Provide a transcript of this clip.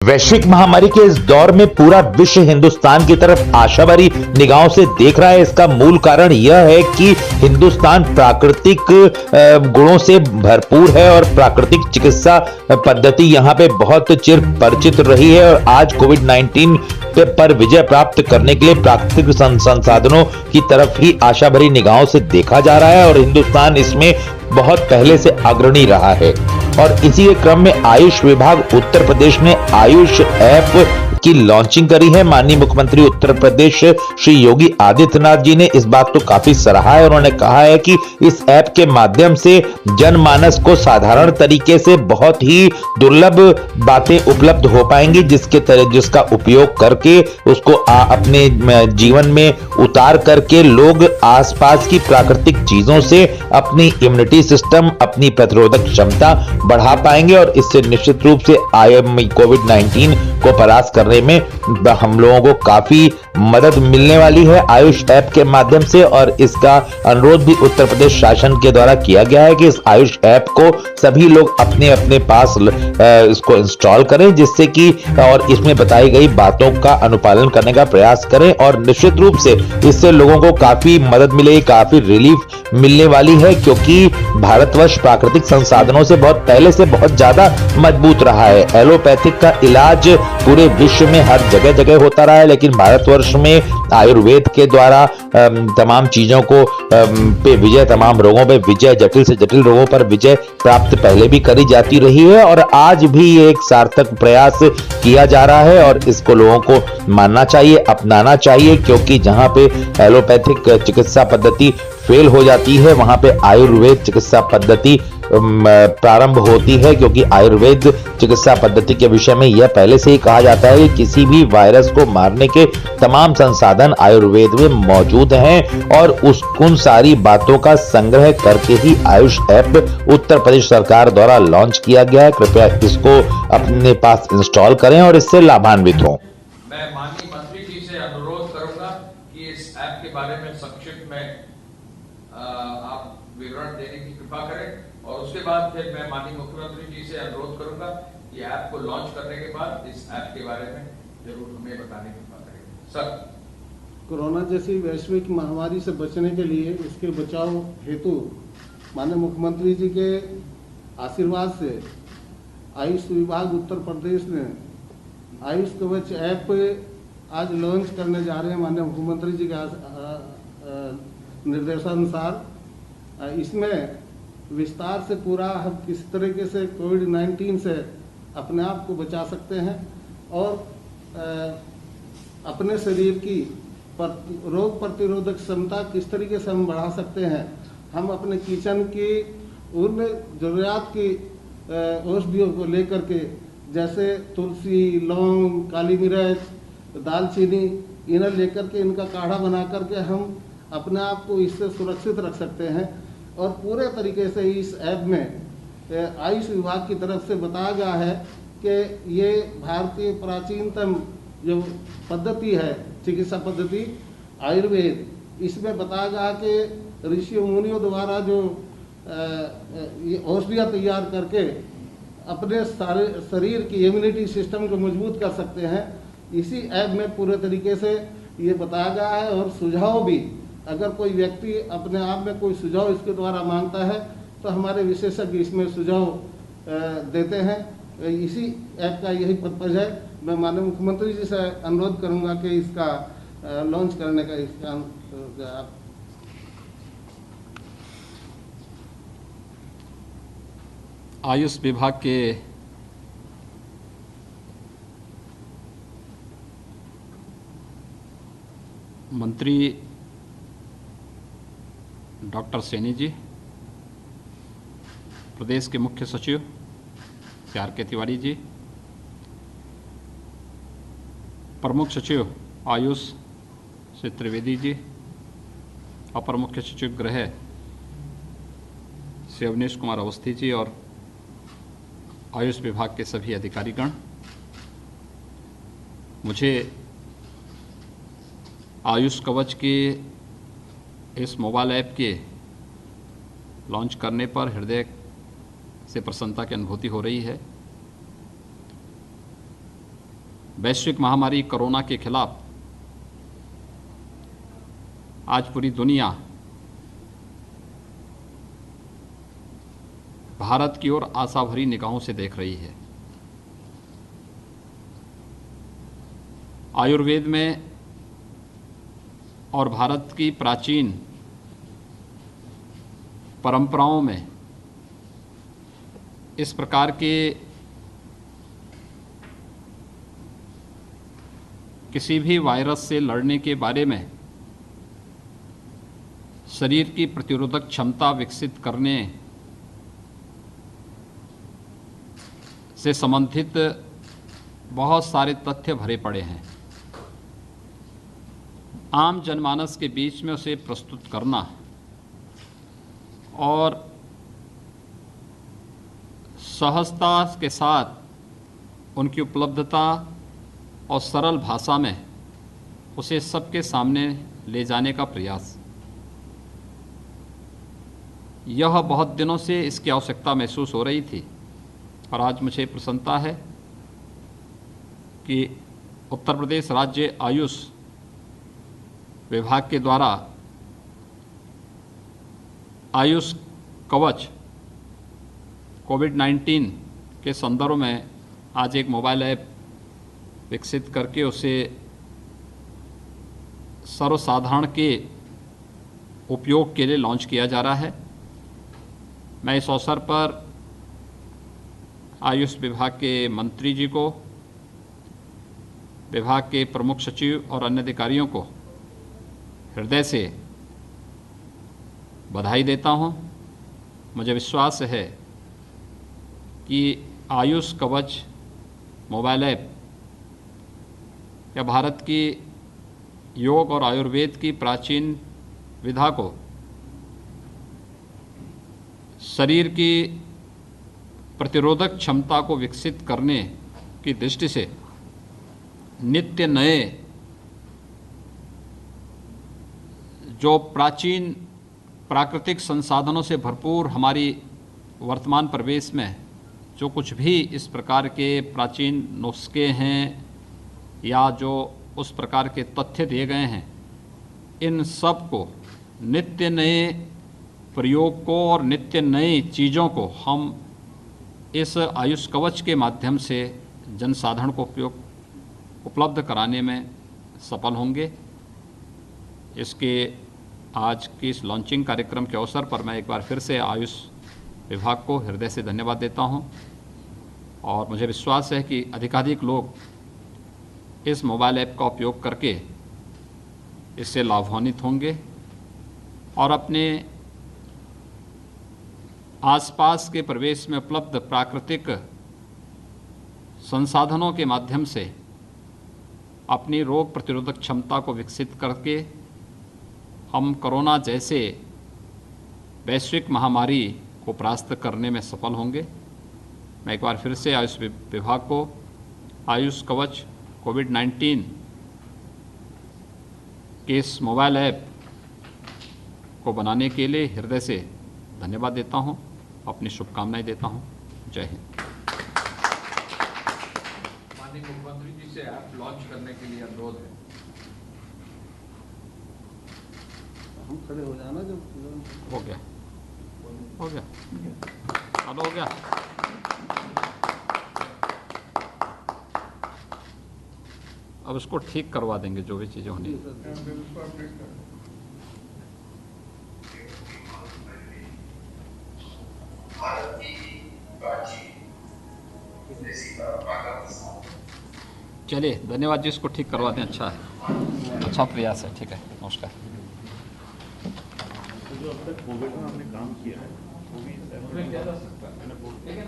वैश्विक महामारी के इस दौर में पूरा विश्व हिंदुस्तान की तरफ आशा भरी निगाहों से देख रहा है। इसका मूल कारण यह है कि हिंदुस्तान प्राकृतिक गुणों से भरपूर है और प्राकृतिक चिकित्सा पद्धति यहां पे बहुत चिर परिचित रही है। और आज कोविड-19 पर विजय प्राप्त करने के लिए प्राकृतिक संसाधनों की तरफ ही आशा भरी निगाहों से देखा जा रहा है और हिंदुस्तान इसमें बहुत पहले से अग्रणी रहा है। और इसी के क्रम में आयुष विभाग उत्तर प्रदेश ने आयुष ऐप की लॉन्चिंग करी है। माननीय मुख्यमंत्री उत्तर प्रदेश श्री योगी आदित्यनाथ जी ने इस बात को काफी सराहा है। उन्होंने कहा है कि इस ऐप के माध्यम से जनमानस को साधारण तरीके से बहुत ही दुर्लभ बातें उपलब्ध हो पाएंगी, जिसका उपयोग करके उसको अपने जीवन में उतार करके लोग आसपास की प्राकृतिक चीजों से अपनी इम्यूनिटी सिस्टम, अपनी प्रतिरोधक क्षमता बढ़ा पाएंगे और इससे निश्चित रूप से कोविड-19 को परास्त करने में हम लोगों को काफी मदद मिलने वाली है आयुष ऐप के माध्यम से। और इसका अनुरोध भी उत्तर प्रदेश शासन के द्वारा किया गया है कि इस आयुष ऐप को सभी लोग अपने अपने पास इसको इंस्टॉल करें, जिससे कि और इसमें बताई गई बातों का अनुपालन करने का प्रयास करें और निश्चित रूप से इससे लोगों को काफी मदद मिलेगी, काफी रिलीफ मिलने वाली है। क्योंकि भारतवर्ष प्राकृतिक संसाधनों से बहुत पहले से बहुत ज्यादा मजबूत रहा है। एलोपैथिक का इलाज पूरे विश्व में हर जगह जगह होता रहा है, लेकिन भारतवर्ष में आयुर्वेद के द्वारा तमाम चीजों को पे विजय, तमाम रोगों पे विजय, जटिल से जटिल रोगों पर विजय प्राप्त पहले भी करी जाती रही है और आज भी ये एक सार्थक प्रयास किया जा रहा है और इसको लोगों को मानना चाहिए, अपनाना चाहिए। क्योंकि जहां पे एलोपैथिक चिकित्सा पद्धति फेल हो जाती है, वहां पे आयुर्वेद चिकित्सा पद्धति प्रारंभ होती है। क्योंकि आयुर्वेद चिकित्सा पद्धति के विषय में यह पहले से ही कहा जाता है कि किसी भी वायरस को मारने के तमाम संसाधन आयुर्वेद में मौजूद हैं और उन सारी बातों का संग्रह करके ही आयुष ऐप उत्तर प्रदेश सरकार द्वारा लॉन्च किया गया है। कृपया इसको अपने पास इंस्टॉल करें और इससे लाभान्वित हों। मैं माननीय मंत्री जी से अनुरोध करूंगा कि इस ऐप के बारे में संक्षिप्त में आप विवरण देने की कृपा करें और उसके बाद फिर मैं माननीय मुख्यमंत्री जी से अनुरोध करूंगा कि ऐप को लॉन्च करने के बाद इस ऐप के बारे में जरूर हमें बताने की कृपा करें। सर, कोरोना जैसी वैश्विक महामारी से बचने के लिए इसके बचाव हेतु माननीय मुख्यमंत्री जी के आशीर्वाद से आयुष विभाग उत्तर प्रदेश ने आयुष कवच ऐप आज लॉन्च करने जा रहे हैं। माननीय मुख्यमंत्री जी के निर्देशानुसार इसमें विस्तार से पूरा हम किस तरीके से कोविड-19 से अपने आप को बचा सकते हैं और अपने शरीर की रोग प्रतिरोधक क्षमता किस तरीके से हम बढ़ा सकते हैं। हम अपने किचन की उन जरूरियात की औषधियों को लेकर के, जैसे तुलसी, लौंग, काली मिर्च, दालचीनी, इन्हें लेकर के इनका काढ़ा बना करके हम अपने आप को इससे सुरक्षित रख सकते हैं। और पूरे तरीके से इस ऐप में आयुष विभाग की तरफ से बताया गया है कि ये भारतीय प्राचीनतम जो पद्धति है, चिकित्सा पद्धति आयुर्वेद, इसमें बताया गया कि ऋषियों मुनियों द्वारा जो औषधियाँ तैयार करके अपने सारे शरीर की इम्यूनिटी सिस्टम को मजबूत कर सकते हैं। इसी ऐप में पूरे तरीके से ये बताया गया है और सुझाव भी, अगर कोई व्यक्ति अपने आप में कोई सुझाव इसके द्वारा मांगता है तो हमारे विशेषज्ञ इसमें सुझाव देते हैं। इसी ऐप का यही पर्पज है। मैं माननीय मुख्यमंत्री जी से अनुरोध करूंगा कि इसका लॉन्च करने का इसका आयुष विभाग के मंत्री डॉक्टर सैनी जी, प्रदेश के मुख्य सचिव आर के तिवारी जी, प्रमुख सचिव आयुष श्री त्रिवेदी जी, अपर मुख्य सचिव गृह श्री अवनीश कुमार अवस्थी जी और आयुष विभाग के सभी अधिकारीगण, मुझे आयुष कवच के इस मोबाइल ऐप के लॉन्च करने पर हृदय से प्रसन्नता की अनुभूति हो रही है। वैश्विक महामारी कोरोना के खिलाफ आज पूरी दुनिया भारत की ओर आशा भरी निगाहों से देख रही है। आयुर्वेद में और भारत की प्राचीन परंपराओं में इस प्रकार के किसी भी वायरस से लड़ने के बारे में शरीर की प्रतिरोधक क्षमता विकसित करने से संबंधित बहुत सारे तथ्य भरे पड़े हैं। आम जनमानस के बीच में उसे प्रस्तुत करना और सहजता के साथ उनकी उपलब्धता और सरल भाषा में उसे सबके सामने ले जाने का प्रयास, यह बहुत दिनों से इसकी आवश्यकता महसूस हो रही थी और आज मुझे प्रसन्नता है कि उत्तर प्रदेश राज्य आयुष विभाग के द्वारा आयुष कवच कोविड-19 के संदर्भ में आज एक मोबाइल ऐप विकसित करके उसे सर्वसाधारण के उपयोग के लिए लॉन्च किया जा रहा है। मैं इस अवसर पर आयुष विभाग के मंत्री जी को, विभाग के प्रमुख सचिव और अन्य अधिकारियों को हृदय से बधाई देता हूं। मुझे विश्वास है कि आयुष कवच मोबाइल ऐप या भारत की योग और आयुर्वेद की प्राचीन विधा को शरीर की प्रतिरोधक क्षमता को विकसित करने की दृष्टि से नित्य नए जो प्राचीन प्राकृतिक संसाधनों से भरपूर हमारी वर्तमान परिवेश में जो कुछ भी इस प्रकार के प्राचीन नुस्खे हैं या जो उस प्रकार के तथ्य दिए गए हैं, इन सब को नित्य नए प्रयोग को और नित्य नई चीज़ों को हम इस आयुष कवच के माध्यम से जनसाधारण को उपलब्ध कराने में सफल होंगे। इसके आज की इस लॉन्चिंग कार्यक्रम के अवसर पर मैं एक बार फिर से आयुष विभाग को हृदय से धन्यवाद देता हूं और मुझे विश्वास है कि अधिकाधिक लोग इस मोबाइल ऐप का उपयोग करके इससे लाभान्वित होंगे और अपने आसपास के परिवेश में उपलब्ध प्राकृतिक संसाधनों के माध्यम से अपनी रोग प्रतिरोधक क्षमता को विकसित करके हम कोरोना जैसे वैश्विक महामारी को परास्त करने में सफल होंगे। मैं एक बार फिर से आयुष विभाग को आयुष कवच कोविड-19 के इस मोबाइल ऐप को बनाने के लिए हृदय से धन्यवाद देता हूं, अपनी शुभकामनाएं देता हूं। जय हिंद। माननीय मुख्यमंत्री जी से ऐप लॉन्च करने के लिए अनुरोध है। हम खड़े हो जाना जब हो गया चलो हो गया। अब इसको ठीक करवा देंगे जो भी चीज़ें होनी। चलिए धन्यवाद जी, इसको ठीक करवा दें। अच्छा है, अच्छा प्रयास है। ठीक है, नमस्कार। जो अब तक कोविड में आपने काम किया है वो भी किया जा सकता है, लेकिन